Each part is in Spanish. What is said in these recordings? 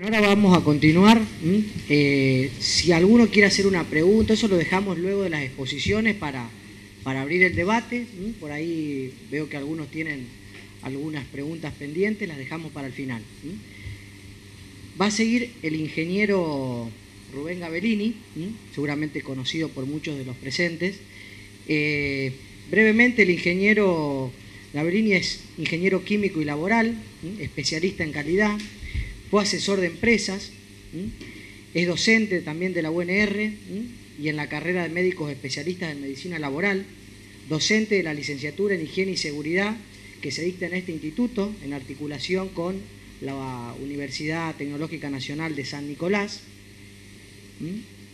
Ahora vamos a continuar. Si alguno quiere hacer una pregunta, eso lo dejamos luego de las exposiciones para abrir el debate. Por ahí veo que algunos tienen algunas preguntas pendientes, las dejamos para el final. Va a seguir el ingeniero Rubén Gabellini, seguramente conocido por muchos de los presentes. Brevemente, el ingeniero Gabellini es ingeniero químico y laboral, especialista en calidad. Fue asesor de empresas, es docente también de la UNR y en la carrera de médicos especialistas en medicina laboral, docente de la licenciatura en higiene y seguridad que se dicta en este instituto en articulación con la Universidad Tecnológica Nacional de San Nicolás,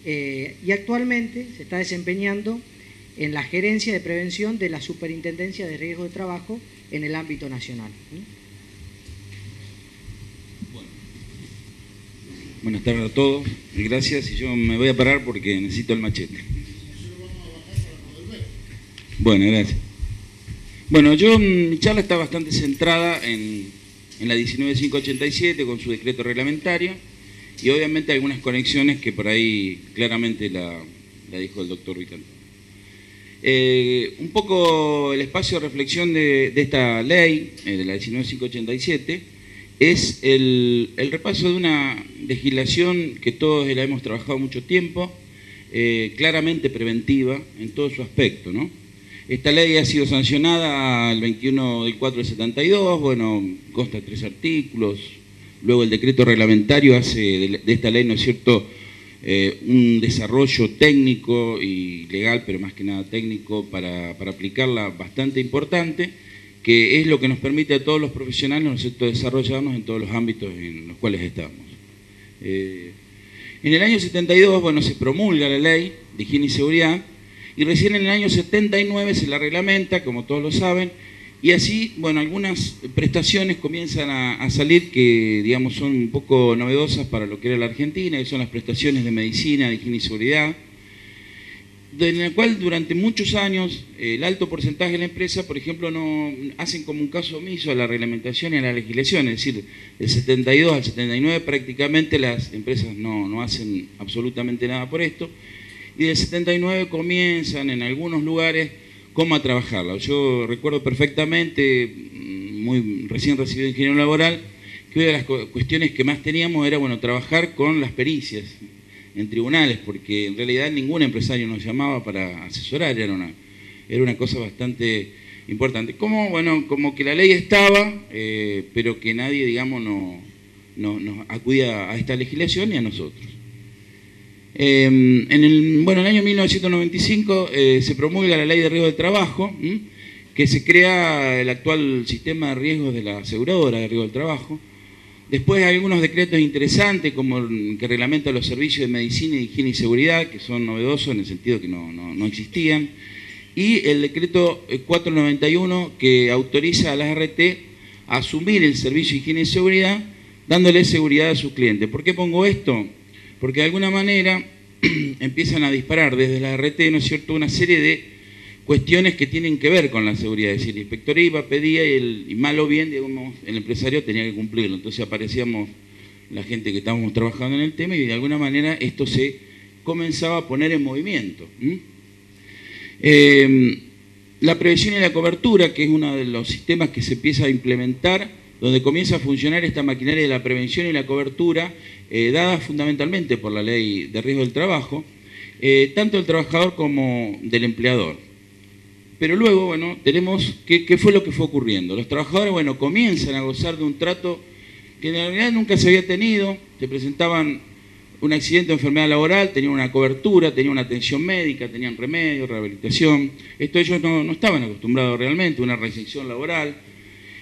y actualmente se está desempeñando en la gerencia de prevención de la Superintendencia de Riesgo de Trabajo en el ámbito nacional. Buenas tardes a todos, y gracias, y yo me voy a parar porque necesito el machete. Bueno, gracias. Bueno, mi charla está bastante centrada en la 19587 con su decreto reglamentario y obviamente algunas conexiones que por ahí claramente la dijo el doctor Vital. Un poco el espacio de reflexión de esta ley, de la 19587, es el repaso de una legislación que todos la hemos trabajado mucho tiempo, claramente preventiva en todo su aspecto, ¿no? Esta ley ha sido sancionada el 21 del 4 del 72, bueno, consta de 3 artículos, luego el decreto reglamentario hace de esta ley, ¿no es cierto?, un desarrollo técnico y legal, pero más que nada técnico, para aplicarla bastante importante, que es lo que nos permite a todos los profesionales, ¿no es cierto?, desarrollarnos en todos los ámbitos en los cuales estamos. En el año 72, bueno, se promulga la ley de higiene y seguridad, y recién en el año 79 se la reglamenta, como todos lo saben, y así, bueno, algunas prestaciones comienzan a salir que, digamos, son un poco novedosas para lo que era la Argentina, que son las prestaciones de medicina, de higiene y seguridad, en la cual durante muchos años el alto porcentaje de la empresa, por ejemplo, no hacen como un caso omiso a la reglamentación y a la legislación, es decir, del 72 al 79 prácticamente las empresas no hacen absolutamente nada por esto, y del 79 comienzan en algunos lugares cómo a trabajarla. Yo recuerdo perfectamente, muy recién recibido ingeniero laboral, que una de las cuestiones que más teníamos era, bueno, trabajar con las pericias en tribunales, porque en realidad ningún empresario nos llamaba para asesorar, era una cosa bastante importante. Como que la ley estaba, pero que nadie, digamos, no acudía a esta legislación ni a nosotros. En el año 1995 se promulga la ley de riesgo de trabajo, que se crea el actual sistema de riesgos de la aseguradora de riesgo del trabajo. Después hay algunos decretos interesantes, como el que reglamenta los servicios de medicina, higiene y seguridad, que son novedosos en el sentido que no existían. Y el decreto 491, que autoriza a la ART a asumir el servicio de higiene y seguridad, dándole seguridad a sus clientes. ¿Por qué pongo esto? Porque de alguna manera empiezan a disparar desde la ART, ¿no es cierto?, una serie de cuestiones que tienen que ver con la seguridad, es decir, la inspectoría iba, pedía y mal o bien, digamos, el empresario tenía que cumplirlo. Entonces aparecíamos la gente que estábamos trabajando en el tema y de alguna manera esto se comenzaba a poner en movimiento. La prevención y la cobertura, que es uno de los sistemas que se empieza a implementar, donde comienza a funcionar esta maquinaria de la prevención y la cobertura, dada fundamentalmente por la ley de riesgo del trabajo, tanto del trabajador como del empleador. Pero luego, bueno, tenemos qué fue lo que fue ocurriendo. Los trabajadores, bueno, comienzan a gozar de un trato que en realidad nunca se había tenido. Se presentaban un accidente o enfermedad laboral, tenían una cobertura, tenían una atención médica, tenían remedio, rehabilitación. Esto ellos no estaban acostumbrados realmente, una reinserción laboral.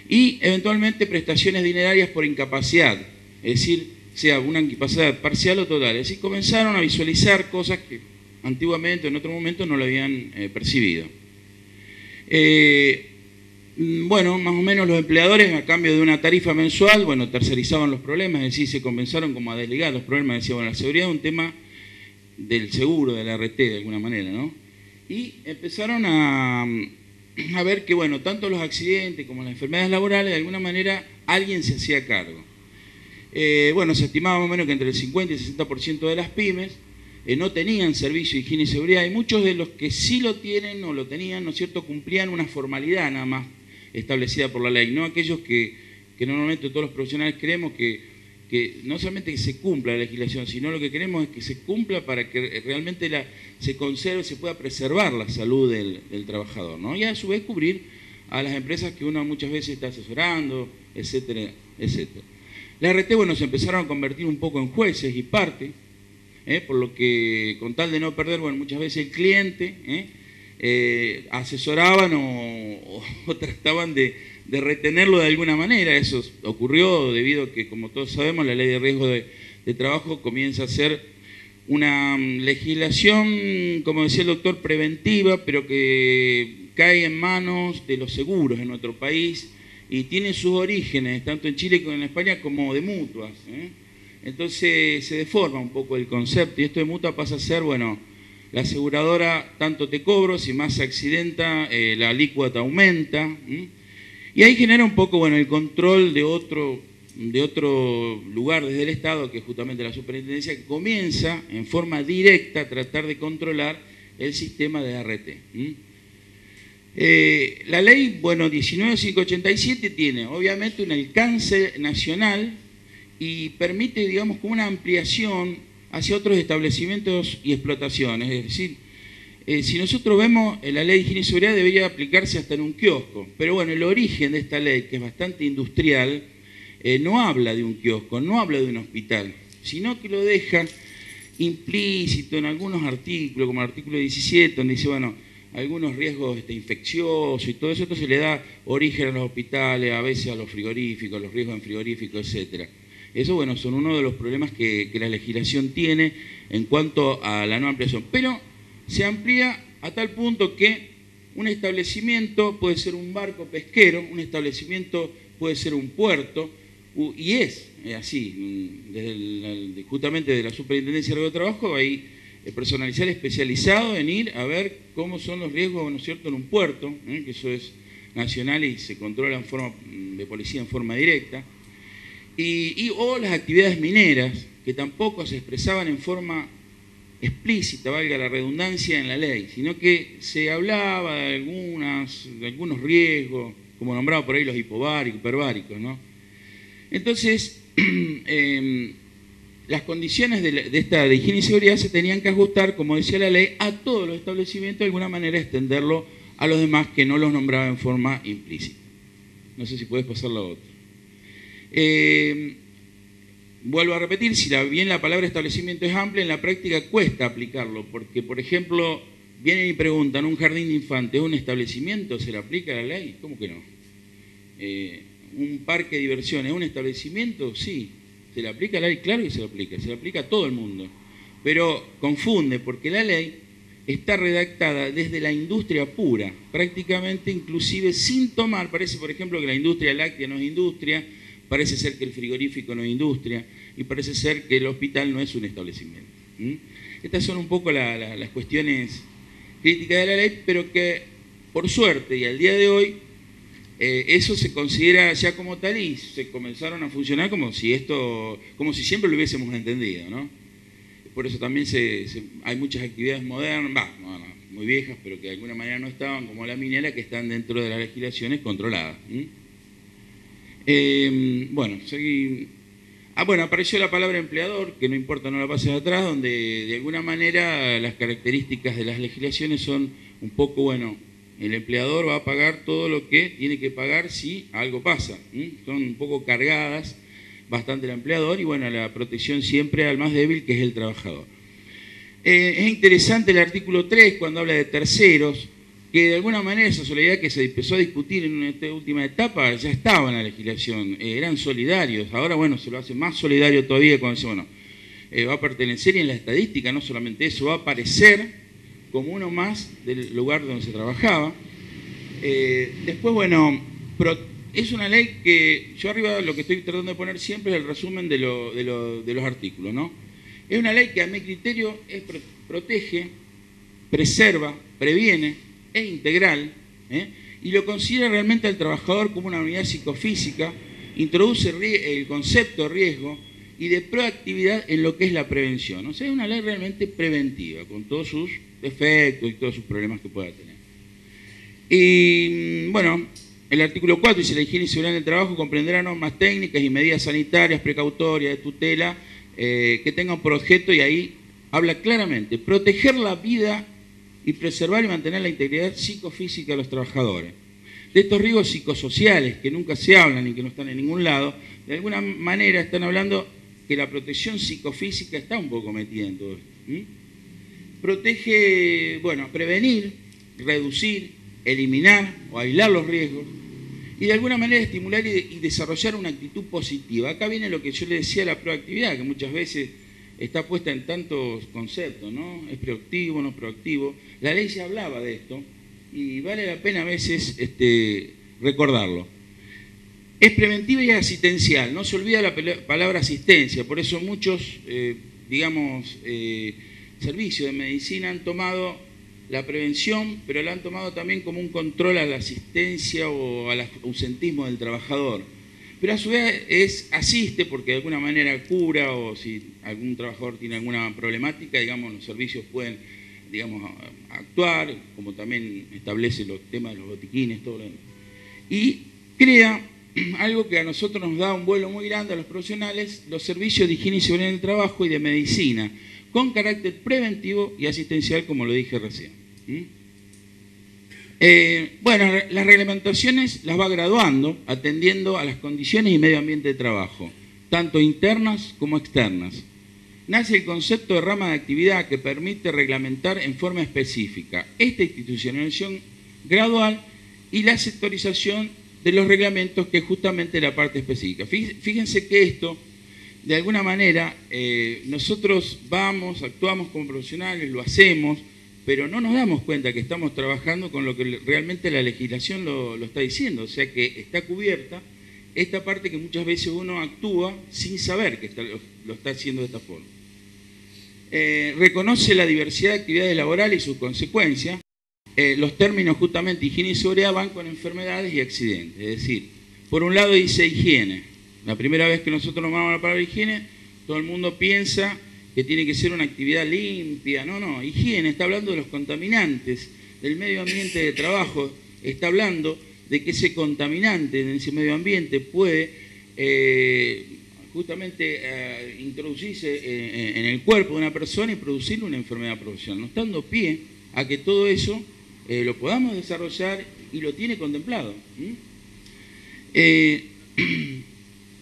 Y eventualmente prestaciones dinerarias por incapacidad, es decir, sea una incapacidad parcial o total. Es decir, comenzaron a visualizar cosas que antiguamente, en otro momento, no lo habían percibido. Más o menos los empleadores, a cambio de una tarifa mensual, bueno, tercerizaban los problemas, es decir, se comenzaron como a desligar los problemas, decían, bueno, la seguridad es un tema del seguro, de la RT, de alguna manera, ¿no? Y empezaron a ver que, bueno, tanto los accidentes como las enfermedades laborales, de alguna manera, alguien se hacía cargo. Bueno, se estimaba más o menos que entre el 50 y el 60% de las pymes no tenían servicio de higiene y seguridad, y muchos de los que sí lo tienen o lo tenían, ¿no es cierto?, cumplían una formalidad nada más establecida por la ley, no aquellos que normalmente todos los profesionales creemos que no solamente que se cumpla la legislación, sino lo que queremos es que se cumpla para que realmente se conserve, se pueda preservar la salud del trabajador, ¿no? Y a su vez cubrir a las empresas que uno muchas veces está asesorando, etcétera, etcétera. La RT, bueno, se empezaron a convertir un poco en jueces y parte, por lo que con tal de no perder, bueno, muchas veces el cliente, asesoraban o trataban de retenerlo de alguna manera. Eso ocurrió debido a que, como todos sabemos, la ley de riesgo de trabajo comienza a ser una legislación, como decía el doctor, preventiva, pero que cae en manos de los seguros en nuestro país y tiene sus orígenes, tanto en Chile como en España, como de mutuas. Entonces se deforma un poco el concepto y esto de mutua pasa a ser, bueno, la aseguradora tanto te cobro, si más se accidenta, la alícuota aumenta. Y ahí genera un poco, bueno, el control de otro lugar desde el Estado, que es justamente la superintendencia, que comienza en forma directa a tratar de controlar el sistema de ART. La ley, bueno, 19.587 tiene obviamente un alcance nacional y permite, digamos, como una ampliación hacia otros establecimientos y explotaciones. Es decir, si nosotros vemos, la ley de higiene y seguridad debería aplicarse hasta en un kiosco, pero bueno, el origen de esta ley, que es bastante industrial, no habla de un kiosco, no habla de un hospital, sino que lo deja implícito en algunos artículos, como el artículo 17, donde dice, bueno, algunos riesgos infecciosos y todo eso, entonces le da origen a los hospitales, a veces a los frigoríficos, los riesgos en frigoríficos, etcétera. Eso, bueno, son uno de los problemas que la legislación tiene en cuanto a la no ampliación. Pero se amplía a tal punto que un establecimiento puede ser un barco pesquero, un establecimiento puede ser un puerto, y es así, justamente de la Superintendencia de Riesgo de Trabajo hay personal especializado en ir a ver cómo son los riesgos, ¿no es cierto?, en un puerto, que eso es nacional y se controla en forma de policía en forma directa, o las actividades mineras, que tampoco se expresaban en forma explícita, valga la redundancia, en la ley, sino que se hablaba de algunos riesgos, como nombraba por ahí los hipováricos, hiperbáricos, ¿no? Entonces, las condiciones de esta de higiene y seguridad se tenían que ajustar, como decía la ley, a todos los establecimientos, de alguna manera extenderlo a los demás que no los nombraba en forma implícita. No sé si puedes pasar la otra. Vuelvo a repetir, si bien la palabra establecimiento es amplia, en la práctica cuesta aplicarlo, porque, por ejemplo, vienen y preguntan, ¿un jardín de infantes es un establecimiento? ¿Se le aplica la ley? ¿Cómo que no? ¿Un parque de diversiones es un establecimiento? Sí. ¿Se le aplica la ley? Claro que se le aplica a todo el mundo. Pero confunde, porque la ley está redactada desde la industria pura, prácticamente inclusive sin tomar, parece por ejemplo que la industria láctea no es industria, parece ser que el frigorífico no es industria y parece ser que el hospital no es un establecimiento. Estas son un poco las cuestiones críticas de la ley, pero que por suerte y al día de hoy eso se considera ya como tal y se comenzaron a funcionar como si siempre lo hubiésemos entendido, ¿no? Por eso también hay muchas actividades modernas, muy viejas, pero que de alguna manera no estaban, como la minera, que están dentro de las legislaciones controladas. Bueno, seguí. Bueno, apareció la palabra empleador, que no importa, no la pases atrás, donde de alguna manera las características de las legislaciones son un poco, bueno, el empleador va a pagar todo lo que tiene que pagar si algo pasa. Son un poco cargadas bastante el empleador y, bueno, la protección siempre al más débil, que es el trabajador. Es interesante el artículo 3 cuando habla de terceros, que de alguna manera esa solidaridad que se empezó a discutir en esta última etapa ya estaba en la legislación, eran solidarios. Ahora, bueno, se lo hace más solidario todavía cuando dice, bueno, va a pertenecer y en la estadística no solamente eso, va a aparecer como uno más del lugar donde se trabajaba. Después, bueno, es una ley que yo arriba lo que estoy tratando de poner siempre es el resumen de los artículos, ¿no? Es una ley que a mi criterio protege, preserva, previene, es integral, y lo considera realmente al trabajador como una unidad psicofísica introduce el concepto de riesgo y de proactividad en lo que es la prevención. O sea, es una ley realmente preventiva, con todos sus defectos y todos sus problemas que pueda tener. Y bueno, el artículo 4 dice: la higiene y seguridad en el trabajo comprenderá normas técnicas y medidas sanitarias, precautorias, de tutela, que tengan por objeto, y ahí habla claramente, proteger la vida y preservar y mantener la integridad psicofísica de los trabajadores. De estos riesgos psicosociales que nunca se hablan y que no están en ningún lado, de alguna manera están hablando que la protección psicofísica está un poco metida en todo esto. Protege, bueno, prevenir, reducir, eliminar o aislar los riesgos y de alguna manera estimular y desarrollar una actitud positiva. Acá viene lo que yo le decía, la proactividad, que muchas veces está puesta en tantos conceptos, ¿no? Es proactivo, no proactivo. La ley ya hablaba de esto y vale la pena a veces recordarlo. Es preventiva y asistencial, no se olvida la palabra asistencia, por eso muchos, servicios de medicina han tomado la prevención, pero la han tomado también como un control a la asistencia o al ausentismo del trabajador. Pero a su vez asiste porque de alguna manera cura, o si algún trabajador tiene alguna problemática, digamos, los servicios pueden, digamos, actuar, como también establece los temas de los botiquines, todo lo demás. Y crea algo que a nosotros nos da un vuelo muy grande a los profesionales, los servicios de higiene y seguridad en el trabajo y de medicina, con carácter preventivo y asistencial, como lo dije recién. Bueno, las reglamentaciones las va graduando, atendiendo a las condiciones y medio ambiente de trabajo, tanto internas como externas. Nace el concepto de rama de actividad que permite reglamentar en forma específica esta institucionalización gradual y la sectorización de los reglamentos, que es justamente la parte específica. Fíjense que esto, de alguna manera, nosotros actuamos como profesionales, lo hacemos, pero no nos damos cuenta que estamos trabajando con lo que realmente la legislación lo está diciendo, o sea que está cubierta esta parte que muchas veces uno actúa sin saber que lo está haciendo de esta forma. Reconoce la diversidad de actividades laborales y sus consecuencias. Los términos justamente higiene y seguridad van con enfermedades y accidentes. Es decir, por un lado dice higiene. La primera vez que nosotros nombramos la palabra higiene, todo el mundo piensa que tiene que ser una actividad limpia. No, higiene está hablando de los contaminantes, del medio ambiente de trabajo. Está hablando de que ese contaminante en ese medio ambiente puede justamente introducirse en el cuerpo de una persona y producirle una enfermedad profesional. Nos está dando pie a que todo eso lo podamos desarrollar y lo tiene contemplado.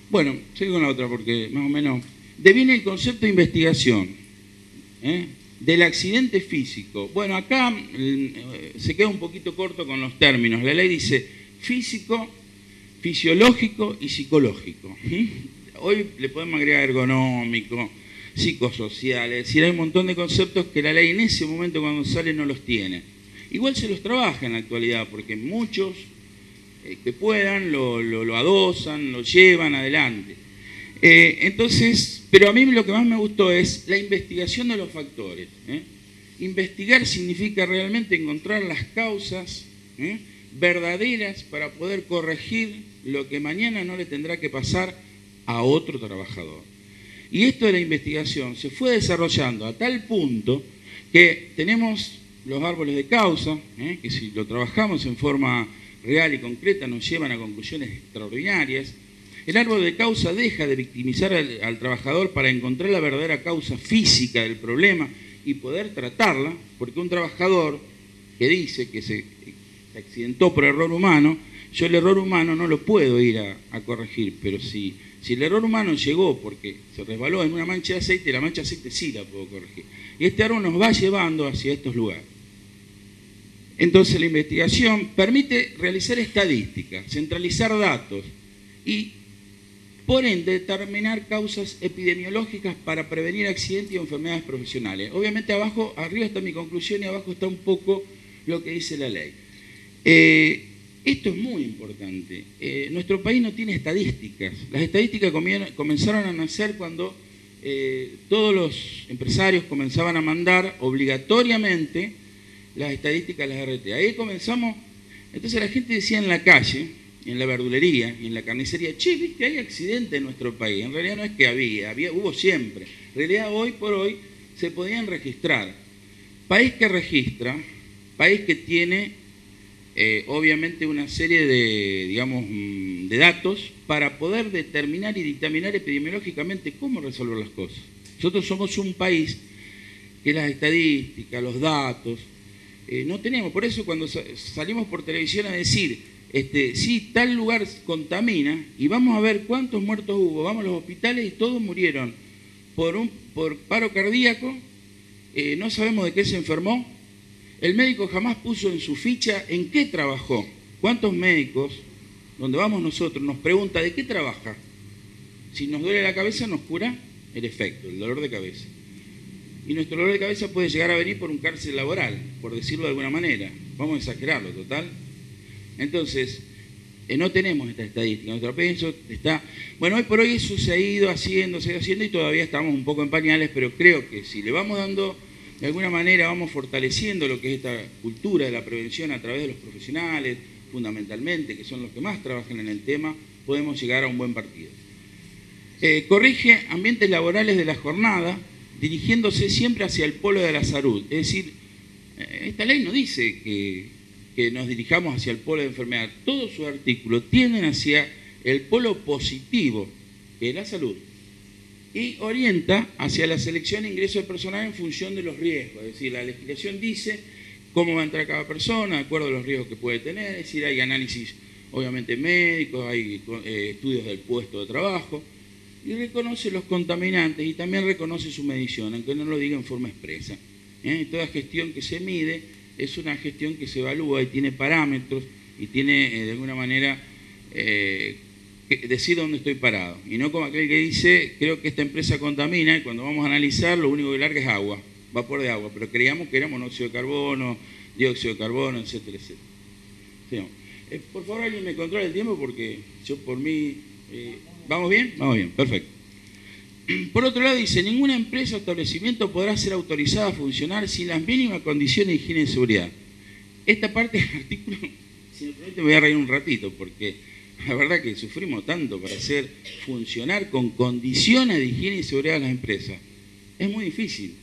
Bueno, sigo con la otra porque más o menos deviene el concepto de investigación del accidente físico. Bueno, acá se queda un poquito corto con los términos. La ley dice físico, fisiológico y psicológico. Hoy le podemos agregar ergonómico, psicosocial, es decir, hay un montón de conceptos que la ley en ese momento cuando sale no los tiene. Igual se los trabaja en la actualidad, porque muchos que puedan lo adosan, lo llevan adelante. Entonces, pero a mí lo que más me gustó es la investigación de los factores. Investigar significa realmente encontrar las causas verdaderas para poder corregir lo que mañana no le tendrá que pasar a otro trabajador. Y esto de la investigación se fue desarrollando a tal punto que tenemos los árboles de causa, que si lo trabajamos en forma real y concreta nos llevan a conclusiones extraordinarias. El árbol de causa deja de victimizar al trabajador para encontrar la verdadera causa física del problema y poder tratarla, porque un trabajador que dice que se accidentó por error humano, yo el error humano no lo puedo ir a corregir, pero si el error humano llegó porque se resbaló en una mancha de aceite, la mancha de aceite sí la puedo corregir. Y este árbol nos va llevando hacia estos lugares. Entonces la investigación permite realizar estadísticas, centralizar datos y, por ende, determinar causas epidemiológicas para prevenir accidentes y enfermedades profesionales. Obviamente arriba está mi conclusión y abajo está un poco lo que dice la ley. Esto es muy importante. Nuestro país no tiene estadísticas. Las estadísticas comenzaron a nacer cuando todos los empresarios comenzaban a mandar obligatoriamente las estadísticas a las RT. Ahí comenzamos. Entonces la gente decía en la calle, en la verdulería y en la carnicería, che, viste, hay accidentes en nuestro país. En realidad no es que hubo siempre. En realidad hoy por hoy se podían registrar. País que registra, país que tiene obviamente una serie de, digamos, de datos para poder determinar y dictaminar epidemiológicamente cómo resolver las cosas. Nosotros somos un país que las estadísticas, los datos, no tenemos. Por eso cuando salimos por televisión a decir, sí, tal lugar contamina y vamos a ver cuántos muertos hubo, vamos a los hospitales y todos murieron por paro cardíaco, no sabemos de qué se enfermó, el médico jamás puso en su ficha en qué trabajó. ¿Cuántos médicos, donde vamos nosotros, nos pregunta de qué trabaja? Si nos duele la cabeza nos cura el efecto, el dolor de cabeza. Y nuestro dolor de cabeza puede llegar a venir por un cárcel laboral, por decirlo de alguna manera. Vamos a exagerarlo, total. Entonces, no tenemos esta estadística. Nuestro país está... Bueno, hoy por hoy eso se ha ido haciendo y todavía estamos un poco en pañales, pero creo que si le vamos dando, de alguna manera, vamos fortaleciendo lo que es esta cultura de la prevención a través de los profesionales, fundamentalmente, que son los que más trabajan en el tema, podemos llegar a un buen partido. Corrige ambientes laborales de la jornada, dirigiéndose siempre hacia el polo de la salud. Es decir, esta ley no dice que nos dirijamos hacia el polo de enfermedad. Todos sus artículos tienden hacia el polo positivo, que es la salud, y orienta hacia la selección e ingreso de personal en función de los riesgos. Es decir, la legislación dice cómo va a entrar cada persona, de acuerdo a los riesgos que puede tener. Es decir, hay análisis, obviamente, médicos, hay estudios del puesto de trabajo, y reconoce los contaminantes y también reconoce su medición, aunque no lo diga en forma expresa. Toda gestión que se mide es una gestión que se evalúa y tiene parámetros y tiene, de alguna manera, decir dónde estoy parado. Y no como aquel que dice, creo que esta empresa contamina y cuando vamos a analizar lo único que larga es agua, vapor de agua, pero creíamos que era monóxido de carbono, dióxido de carbono, etcétera, etcétera. Sí, por favor, alguien me controla el tiempo porque yo por mí... ¿Vamos bien? Vamos bien, perfecto. Por otro lado dice, ninguna empresa o establecimiento podrá ser autorizada a funcionar sin las mínimas condiciones de higiene y seguridad. Esta parte del artículo, si me permite, me voy a reír un ratito, porque la verdad que sufrimos tanto para hacer funcionar con condiciones de higiene y seguridad a las empresas. Es muy difícil,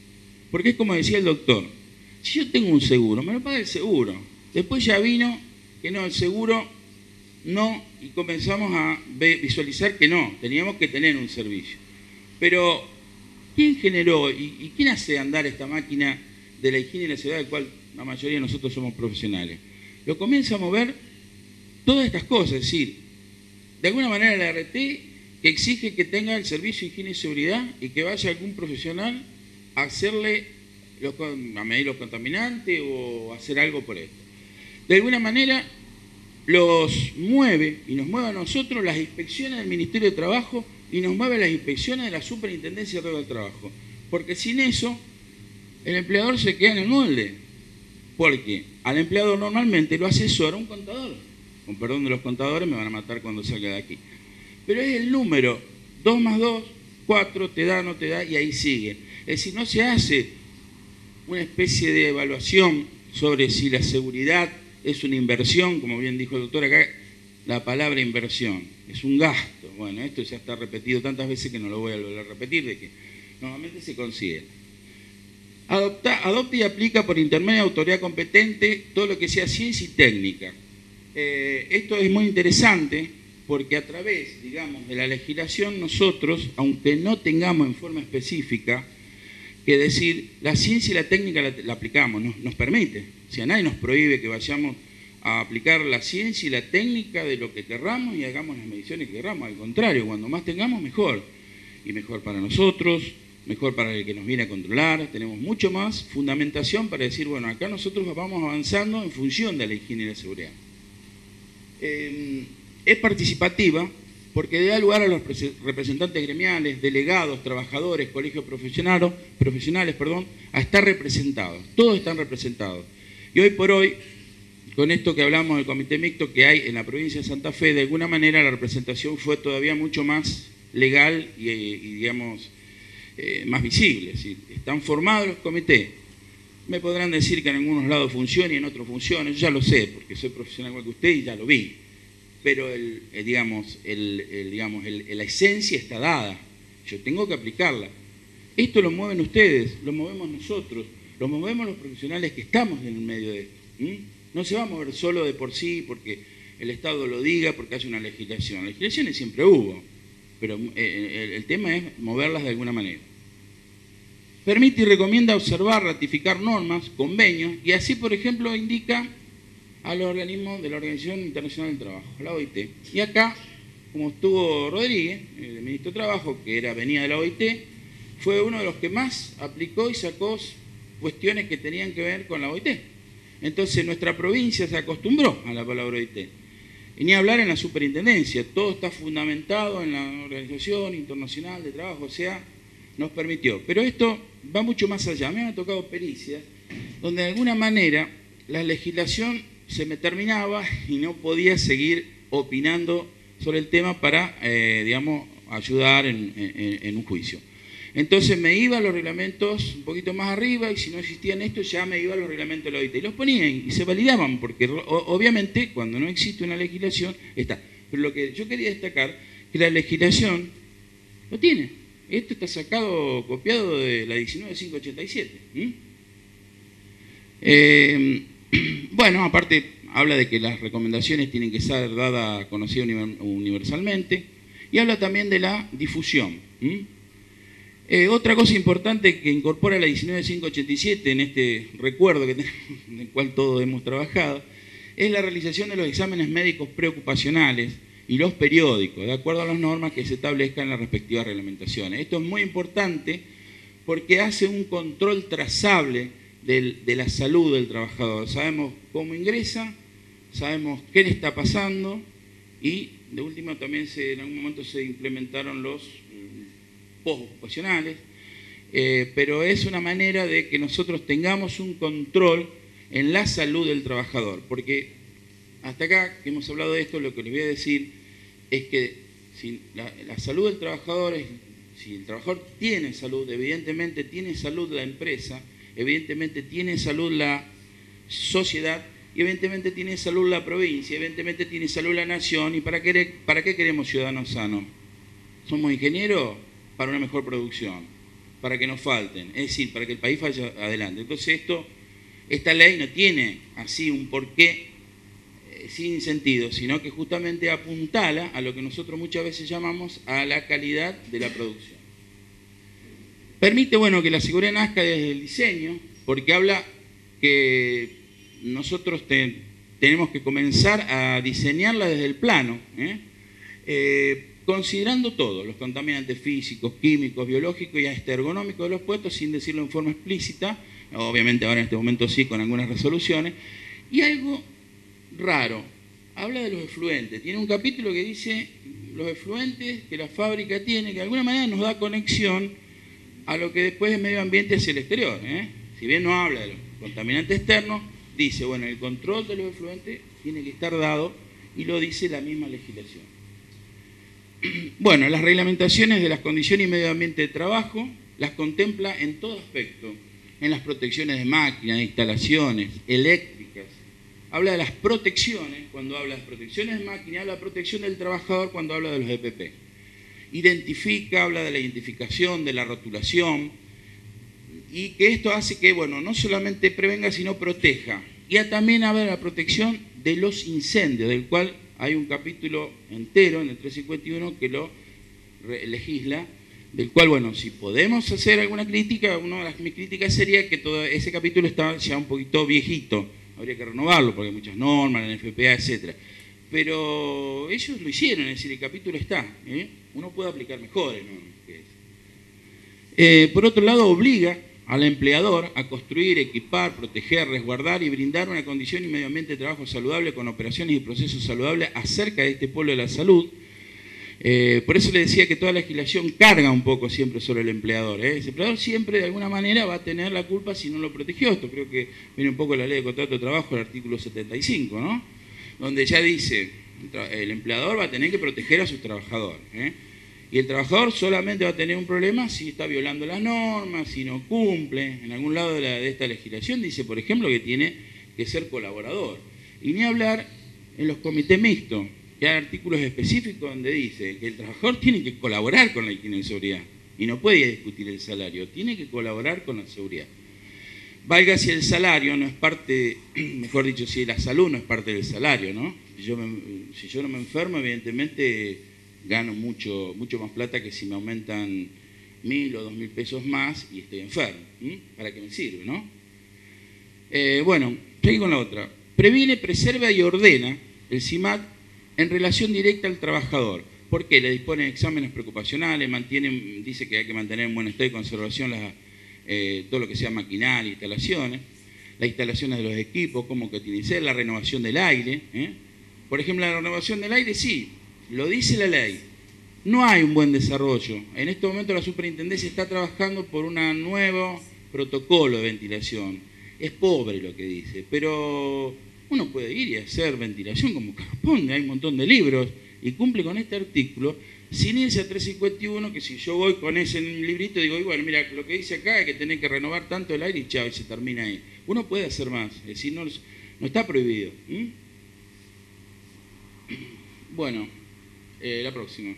porque es como decía el doctor, si yo tengo un seguro, me lo paga el seguro. Después ya vino que no, el seguro no, y comenzamos a visualizar que no, teníamos que tener un servicio. Pero, ¿quién generó y quién hace andar esta máquina de la higiene y la seguridad, del cual la mayoría de nosotros somos profesionales? Lo comienza a mover todas estas cosas, es decir, de alguna manera la RT que exige que tenga el servicio de higiene y seguridad y que vaya algún profesional a hacerle, a medir los contaminantes o hacer algo por esto. De alguna manera los mueve y nos mueve a nosotros las inspecciones del Ministerio de Trabajo y nos mueve las inspecciones de la Superintendencia de Trabajo. Porque sin eso, el empleador se queda en el molde. Porque al empleador normalmente lo asesora un contador. Con perdón de los contadores, me van a matar cuando salga de aquí. Pero es el número 2 más 2, 4, te da, no te da, y ahí sigue. Es decir, no se hace una especie de evaluación sobre si la seguridad es una inversión, como bien dijo el doctor acá, la palabra inversión, es un gasto. Bueno, esto ya está repetido tantas veces que no lo voy a volver a repetir, de que normalmente se considera. Adopta y aplica por intermedio de autoridad competente todo lo que sea ciencia y técnica. Esto es muy interesante porque a través, digamos, de la legislación nosotros, aunque no tengamos en forma específica que decir, la ciencia y la técnica la aplicamos, nos permite. O sea, nadie nos prohíbe que vayamos a aplicar la ciencia y la técnica de lo que querramos y hagamos las mediciones que querramos. Al contrario, cuando más tengamos, mejor. Y mejor para nosotros, mejor para el que nos viene a controlar. Tenemos mucho más fundamentación para decir, bueno, acá nosotros vamos avanzando en función de la higiene y la seguridad. Es participativa porque da lugar a los representantes gremiales, delegados, trabajadores, colegios profesionales, a estar representados. Todos están representados. Y hoy por hoy, con esto que hablamos del comité mixto que hay en la provincia de Santa Fe, de alguna manera la representación fue todavía mucho más legal y digamos, más visible. Es decir, están formados los comités. Me podrán decir que en algunos lados funciona y en otros funciona. Yo ya lo sé, porque soy profesional igual que usted y ya lo vi. pero la esencia está dada. Yo tengo que aplicarla. Esto lo mueven ustedes, lo movemos nosotros, lo movemos los profesionales que estamos en el medio de esto. No se va a mover solo de por sí porque el Estado lo diga, porque hace una legislación. Legislaciones siempre hubo, pero el tema es moverlas de alguna manera. Permite y recomienda observar, ratificar normas, convenios, y así, por ejemplo, indica a los organismos de la Organización Internacional del Trabajo, la OIT. Y acá, como estuvo Rodríguez, el ministro de Trabajo, que venía de la OIT, fue uno de los que más aplicó y sacó cuestiones que tenían que ver con la OIT. Entonces nuestra provincia se acostumbró a la palabra OIT. Y ni hablar en la superintendencia, todo está fundamentado en la Organización Internacional de Trabajo, o sea, nos permitió. Pero esto va mucho más allá. A mí me ha tocado pericias donde de alguna manera la legislación se me terminaba y no podía seguir opinando sobre el tema para, ayudar en un juicio. Entonces me iba a los reglamentos un poquito más arriba y si no existían estos ya me iba a los reglamentos de la OIT. Y los ponía y se validaban porque obviamente cuando no existe una legislación está. Pero lo que yo quería destacar es que la legislación lo tiene. Esto está sacado, copiado de la 19587. Bueno, aparte habla de que las recomendaciones tienen que ser dadas, conocidas universalmente y habla también de la difusión. Otra cosa importante que incorpora la 19587 en este recuerdo que tenemos, en el cual todos hemos trabajado, es la realización de los exámenes médicos preocupacionales y los periódicos, de acuerdo a las normas que se establezcan en las respectivas reglamentaciones. Esto es muy importante porque hace un control trazable de la salud del trabajador. Sabemos cómo ingresa, sabemos qué le está pasando y de última también en algún momento se implementaron los postocupacionales, pero es una manera de que nosotros tengamos un control en la salud del trabajador, porque hasta acá que hemos hablado de esto, lo que les voy a decir es que si la salud del trabajador, si el trabajador tiene salud, evidentemente tiene salud la empresa, evidentemente tiene salud la sociedad, y evidentemente tiene salud la provincia, evidentemente tiene salud la nación. ¿Y para qué queremos ciudadanos sanos? ¿Somos ingenieros? Para una mejor producción, para que no falten, es decir, para que el país vaya adelante. Entonces esta ley no tiene así un porqué sin sentido, sino que justamente apuntala a lo que nosotros muchas veces llamamos a la calidad de la producción. Permite, que la seguridad nazca desde el diseño, porque habla que nosotros tenemos que comenzar a diseñarla desde el plano, considerando todo, los contaminantes físicos, químicos, biológicos y hasta ergonómicos de los puestos, sin decirlo en forma explícita, obviamente ahora en este momento sí, con algunas resoluciones, y algo raro, habla de los efluentes, tiene un capítulo que dice los efluentes que la fábrica tiene, que de alguna manera nos da conexión a lo que después es medio ambiente hacia el exterior. Si bien no habla de los contaminantes externos, dice, el control de los efluentes tiene que estar dado y lo dice la misma legislación. Las reglamentaciones de las condiciones y medio ambiente de trabajo las contempla en todo aspecto, en las protecciones de máquinas, de instalaciones, eléctricas. Habla de las protecciones, cuando habla de las protecciones de máquinas, habla de protección del trabajador cuando habla de los EPP. Habla de la identificación, de la rotulación, y que esto hace que, no solamente prevenga, sino proteja. Y también habla de la protección de los incendios, del cual hay un capítulo entero en el 351 que lo legisla, del cual, si podemos hacer alguna crítica, una de las mis críticas sería que todo ese capítulo está ya un poquito viejito, habría que renovarlo porque hay muchas normas, la NFPA, etc. Pero ellos lo hicieron, es decir, el capítulo está, uno puede aplicar mejores normas que eso. Por otro lado, obliga al empleador a construir, equipar, proteger, resguardar y brindar una condición y medio ambiente de trabajo saludable con operaciones y procesos saludables acerca de este polo de la salud. Por eso le decía que toda la legislación carga un poco siempre sobre el empleador. El empleador siempre de alguna manera va a tener la culpa si no lo protegió. Esto creo que viene un poco de la ley de contrato de trabajo, el artículo 75, ¿no? Donde ya dice, el empleador va a tener que proteger a sus trabajadores. Y el trabajador solamente va a tener un problema si está violando las normas, si no cumple. En algún lado de esta legislación dice, por ejemplo, que tiene que ser colaborador. Y ni hablar en los comités mixtos. que hay artículos específicos donde dice que el trabajador tiene que colaborar con la higiene y seguridad y no puede discutir el salario, tiene que colaborar con la seguridad. Valga si el salario no es parte, mejor dicho, si la salud no es parte del salario, ¿no? Si yo no me enfermo, evidentemente gano mucho más plata que si me aumentan 1.000 o 2.000 pesos más y estoy enfermo. ¿Para qué me sirve, no? Bueno, seguí con la otra. Previene, preserva y ordena el CIMAT en relación directa al trabajador. ¿Por qué? Le dispone exámenes preocupacionales, dice que hay que mantener en buen estado de conservación todo lo que sea maquinaria, instalaciones, las instalaciones de los equipos, cómo que tiene que ser, la renovación del aire. Por ejemplo, la renovación del aire, sí, lo dice la ley. No hay un buen desarrollo. En este momento la superintendencia está trabajando por un nuevo protocolo de ventilación. Es pobre lo que dice, pero uno puede ir y hacer ventilación como corresponde. Hay un montón de libros y cumple con este artículo sin irse a 351, que si yo voy con ese librito digo, bueno, mira, lo que dice acá es que tenés que renovar tanto el aire y chao, y se termina ahí. Uno puede hacer más, es decir, no está prohibido. Bueno, la próxima.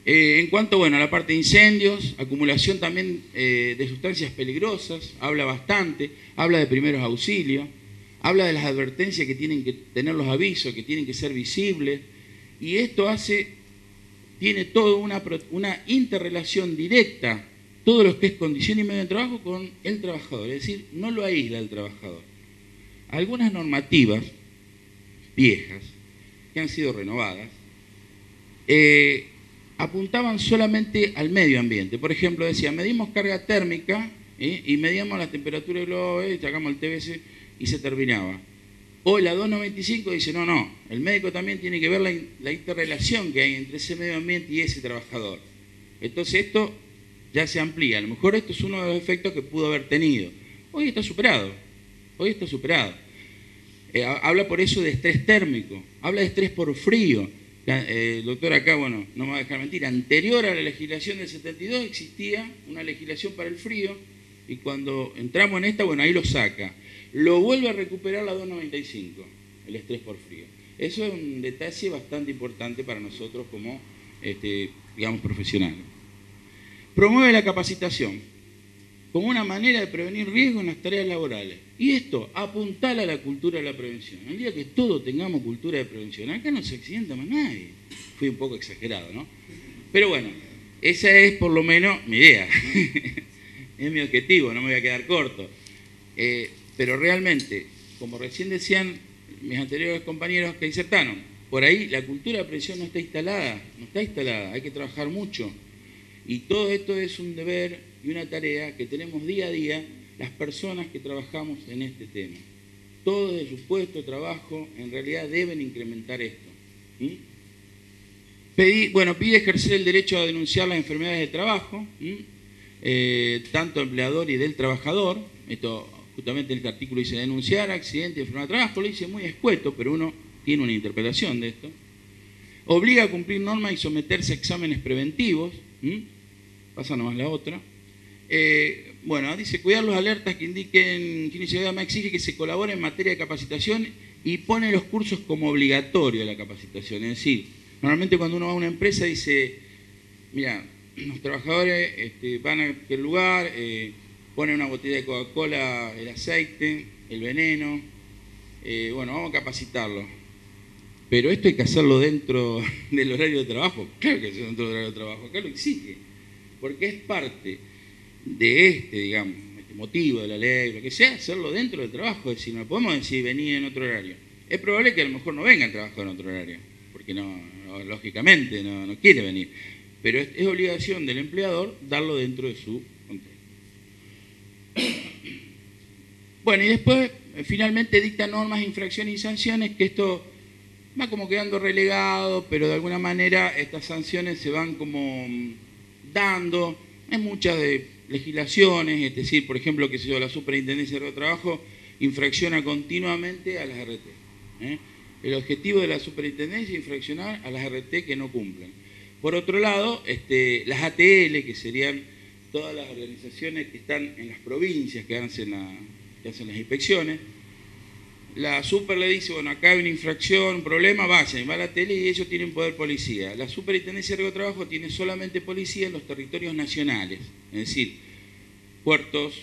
En cuanto, bueno, a la parte de incendios, acumulación también de sustancias peligrosas, habla bastante, habla de primeros auxilios, habla de las advertencias que tienen que tener los avisos, que tienen que ser visibles, y esto tiene toda una interrelación directa, todo lo que es condición y medio de trabajo con el trabajador, es decir, no lo aísla el trabajador. Algunas normativas viejas, que han sido renovadas, apuntaban solamente al medio ambiente. Por ejemplo, decía, medimos carga térmica y medíamos la temperatura del globo, sacamos el TBC y se terminaba. Hoy la 295 dice, no, el médico también tiene que ver la interrelación que hay entre ese medio ambiente y ese trabajador. Entonces esto ya se amplía. A lo mejor esto es uno de los efectos que pudo haber tenido. Hoy está superado. Habla por eso de estrés térmico, habla de estrés por frío. El doctor acá, bueno, no me va a dejar mentir, anterior a la legislación del 72 existía una legislación para el frío y cuando entramos en esta, bueno, ahí lo saca. Lo vuelve a recuperar la 295, el estrés por frío. Eso es un detalle bastante importante para nosotros como, digamos, profesionales. Promueve la capacitación como una manera de prevenir riesgos en las tareas laborales. Y esto apuntala a la cultura de la prevención. El día que todos tengamos cultura de prevención, acá no se accidenta más nadie. Fui un poco exagerado, ¿no? Pero bueno, esa es por lo menos mi idea. Es mi objetivo, no me voy a quedar corto. Pero realmente, como recién decían mis anteriores compañeros que disertaron, por ahí la cultura de prevención no está instalada, hay que trabajar mucho. Y todo esto es un deber y una tarea que tenemos día a día las personas que trabajamos en este tema. Todos de su puesto de trabajo en realidad deben incrementar esto. Pide ejercer el derecho a denunciar las enfermedades de trabajo, tanto empleador y del trabajador. Esto justamente en este artículo dice denunciar accidente y enfermedad de trabajo, lo dice muy escueto, pero uno tiene una interpretación de esto. Obliga a cumplir normas y someterse a exámenes preventivos. Pasa nomás la otra. Dice cuidar los alertas que indiquen que Iniciativa exige que se colabore en materia de capacitación y pone los cursos como obligatorio la capacitación. Es decir, normalmente cuando uno va a una empresa dice, mira, los trabajadores van a aquel lugar, ponen una botella de Coca-Cola, el aceite, el veneno, vamos a capacitarlos. Pero esto hay que hacerlo dentro del horario de trabajo. Claro que es dentro del horario de trabajo, acá lo exige, porque es parte de este motivo de la ley, lo que sea, hacerlo dentro del trabajo. Es decir, no podemos decir venir en otro horario. Es probable que a lo mejor no venga a trabajar en otro horario, porque lógicamente no quiere venir. Pero es obligación del empleador darlo dentro de su contexto. Bueno, y después finalmente dicta normas, infracciones y sanciones, que esto va como quedando relegado, pero de alguna manera estas sanciones se van como dando en muchas legislaciones, es decir, por ejemplo, la Superintendencia de Trabajo infracciona continuamente a las RT. El objetivo de la Superintendencia es infraccionar a las RT que no cumplen. Por otro lado, las ATL, que serían todas las organizaciones que están en las provincias que hacen las inspecciones, La super le dice, bueno, acá hay una infracción, un problema, vayan, va a la tele y ellos tienen poder policía. La Superintendencia de Trabajo tiene solamente policía en los territorios nacionales, es decir, puertos,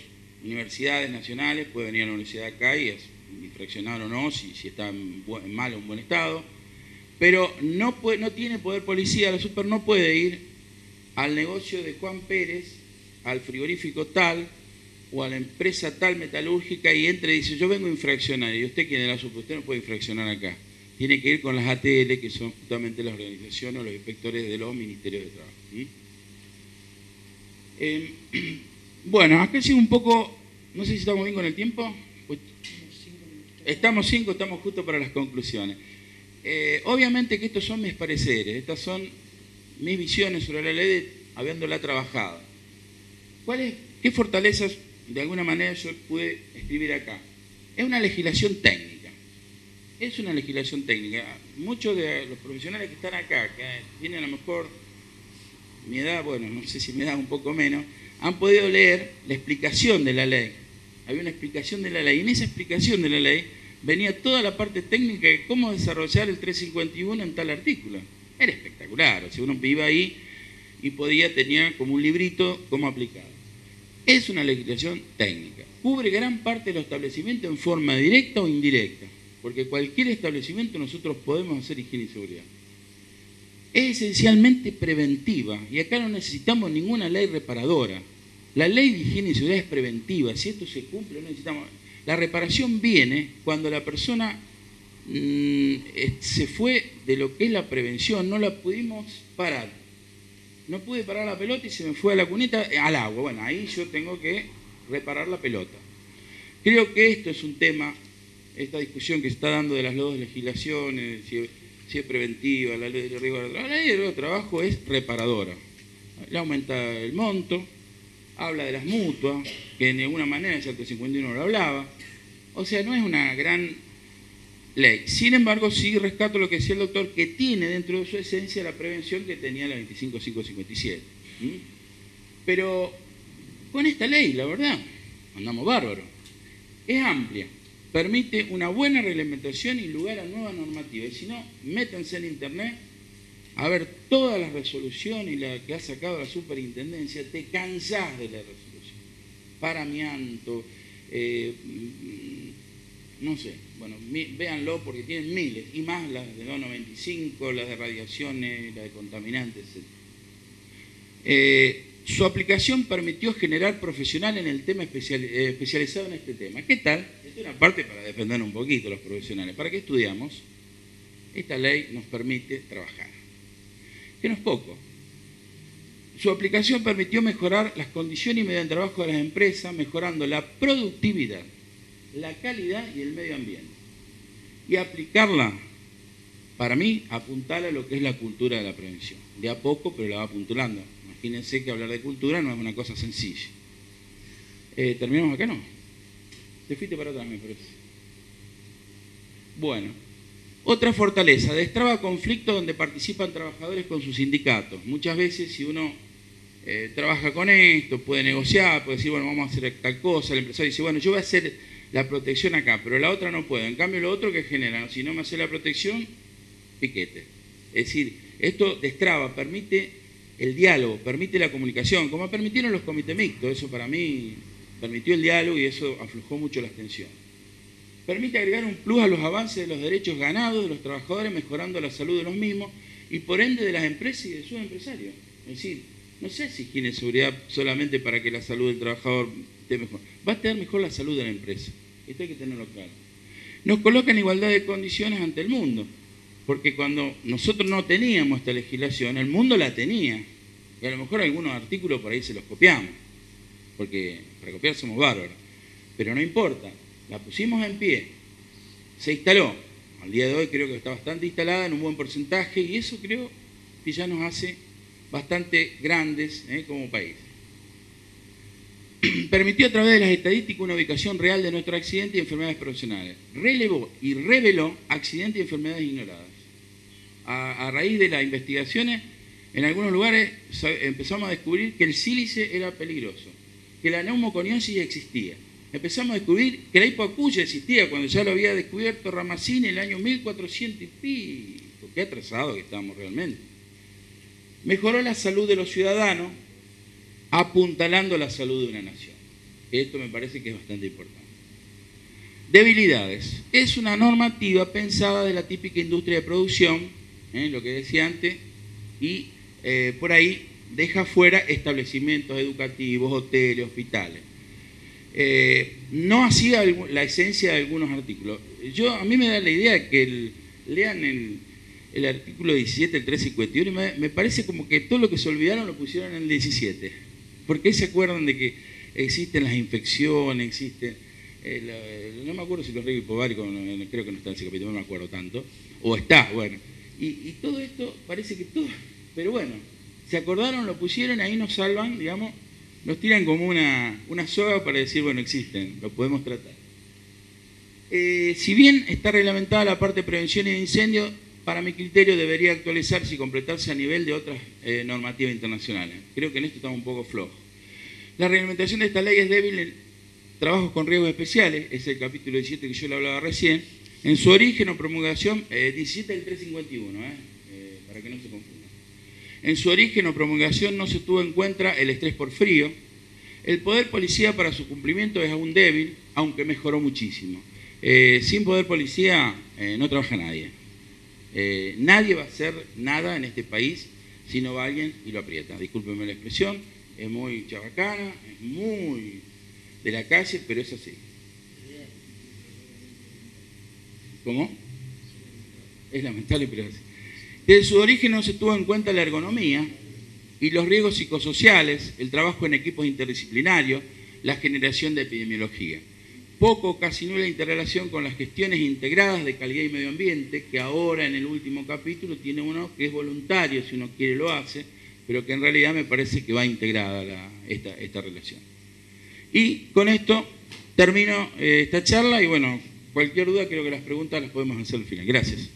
universidades nacionales, puede venir a la universidad acá y es infraccionar o no, si está en mal o en buen estado, pero no tiene poder policía, la super no puede ir al negocio de Juan Pérez, al frigorífico tal, o a la empresa tal metalúrgica y entra y dice, yo vengo a infraccionar, y usted quién es la super, usted no puede infraccionar acá. Tiene que ir con las ATL, que son justamente las organizaciones o los inspectores de los ministerios de trabajo. Bueno, acá sigo un poco, no sé si estamos bien con el tiempo. Estamos 5, estamos justo para las conclusiones. Obviamente que estos son mis pareceres, estas son mis visiones sobre la ley habiéndola trabajado. ¿Qué fortalezas de alguna manera yo pude escribir acá? Es una legislación técnica. Es una legislación técnica. Muchos de los profesionales que están acá, que tienen a lo mejor mi edad, bueno, no sé si mi edad un poco menos, han podido leer la explicación de la ley. Había una explicación de la ley. Y en esa explicación de la ley venía toda la parte técnica de cómo desarrollar el 351 en tal artículo. Era espectacular. O sea, uno iba ahí y tenía como un librito cómo aplicarlo. Es una legislación técnica. Cubre gran parte de los establecimientos en forma directa o indirecta, porque cualquier establecimiento nosotros podemos hacer higiene y seguridad. Es esencialmente preventiva, y acá no necesitamos ninguna ley reparadora. La ley de higiene y seguridad es preventiva, si esto se cumple no necesitamos... La reparación viene cuando la persona se fue de lo que es la prevención, no la pudimos parar. No pude parar la pelota y se me fue a la cuneta, al agua. Bueno, ahí yo tengo que reparar la pelota. Creo que esto es un tema, esta discusión que se está dando de las dos legislaciones, si es preventiva, la ley de riesgo. La ley de riesgo de trabajo es reparadora. Le aumenta el monto, habla de las mutuas, que de alguna manera ya el 351 lo hablaba. O sea, no es una gran ley. Sin embargo, sí rescato lo que decía el doctor, que tiene dentro de su esencia la prevención que tenía la 25557. Pero con esta ley, la verdad, andamos bárbaros. Es amplia, permite una buena reglamentación y lugar a nuevas normativas. Y si no, métanse en internet a ver todas las resoluciones y la que ha sacado la superintendencia, te cansás de la resolución. Para amianto, no sé, bueno, véanlo porque tienen miles, y más las de 295, las de radiaciones, las de contaminantes, etc. Su aplicación permitió generar profesionales en el tema especializado en este tema. ¿Qué tal? Esta es una parte para defender un poquito a los profesionales. ¿Para qué estudiamos? Esta ley nos permite trabajar, que no es poco. Su aplicación permitió mejorar las condiciones y medio de trabajo de las empresas, mejorando la productividad, la calidad y el medio ambiente. Y aplicarla, para mí, apuntarla a lo que es la cultura de la prevención. De a poco, pero la va apuntando. Imagínense que hablar de cultura no es una cosa sencilla. ¿Terminamos acá? No. Te fuiste para atrás, me parece. Bueno. Otra fortaleza, destraba conflictos donde participan trabajadores con sus sindicatos. Muchas veces, si uno trabaja con esto, puede negociar, puede decir, bueno, vamos a hacer tal cosa. El empresario dice, bueno, yo voy a hacer la protección acá, pero la otra no puedo. En cambio, lo otro que genera, si no me hace la protección, piquete. Es decir, esto destraba, permite el diálogo, permite la comunicación, como permitieron los comités mixtos. Eso para mí permitió el diálogo y eso aflojó mucho las tensiones. Permite agregar un plus a los avances de los derechos ganados de los trabajadores, mejorando la salud de los mismos y por ende de las empresas y de sus empresarios. Es decir, no sé si higiene y seguridad solamente para que la salud del trabajador esté mejor. Va a tener mejor la salud de la empresa. Esto hay que tenerlo claro. Nos coloca en igualdad de condiciones ante el mundo, porque cuando nosotros no teníamos esta legislación, el mundo la tenía. Y a lo mejor algunos artículos por ahí se los copiamos, porque para copiar somos bárbaros. Pero no importa. La pusimos en pie, se instaló. Al día de hoy creo que está bastante instalada en un buen porcentaje y eso creo que ya nos hace bastante grandes como país. Permitió a través de las estadísticas una ubicación real de nuestros accidentes y enfermedades profesionales. Relevó y reveló accidentes y enfermedades ignoradas. A raíz de las investigaciones, en algunos lugares empezamos a descubrir que el sílice era peligroso, que la neumoconiosis existía. empezamos a descubrir que la hipoacusia existía cuando ya lo había descubierto Ramazzini en el año 1400 y pico. Qué atrasado que estamos realmente. Mejoró la salud de los ciudadanos, apuntalando la salud de una nación. Esto me parece que es bastante importante. Debilidades. Es una normativa pensada de la típica industria de producción, lo que decía antes, y por ahí deja fuera establecimientos educativos, hoteles, hospitales. No hacía la esencia de algunos artículos. A mí me da la idea de que lean el artículo 17, el 351, y me parece como que todo lo que se olvidaron lo pusieron en el 17. Porque se acuerdan de que existen las infecciones, existen... no me acuerdo si los riesgos hipobáricos, creo que no está en ese capítulo, no me acuerdo tanto. O está, bueno. Y todo esto parece que todo... Pero bueno, se acordaron, lo pusieron, ahí nos salvan, digamos, nos tiran como una soga para decir, bueno, existen, lo podemos tratar. Si bien está reglamentada la parte de prevención y de incendios, para mi criterio debería actualizarse y completarse a nivel de otras normativas internacionales. Creo que en esto estamos un poco flojos. La reglamentación de esta ley es débil en trabajos con riesgos especiales, es el capítulo 17 que yo le hablaba recién. En su origen o promulgación, 17 del 351, para que no se confunda. En su origen o promulgación no se tuvo en cuenta el estrés por frío. El poder policía para su cumplimiento es aún débil, aunque mejoró muchísimo. Sin poder policía no trabaja nadie. Nadie va a hacer nada en este país si no va alguien y lo aprieta. Discúlpenme la expresión, es muy chabacana, es muy de la calle, pero es así. ¿Cómo? Es lamentable, pero es así. Desde su origen no se tuvo en cuenta la ergonomía y los riesgos psicosociales, el trabajo en equipos interdisciplinarios, la generación de epidemiología. Poco o casi nula interrelación con las gestiones integradas de calidad y medio ambiente, que ahora en el último capítulo tiene uno que es voluntario, si uno quiere lo hace, pero que en realidad me parece que va integrada esta relación. Y con esto termino esta charla y bueno, cualquier duda creo que las preguntas las podemos hacer al final. Gracias.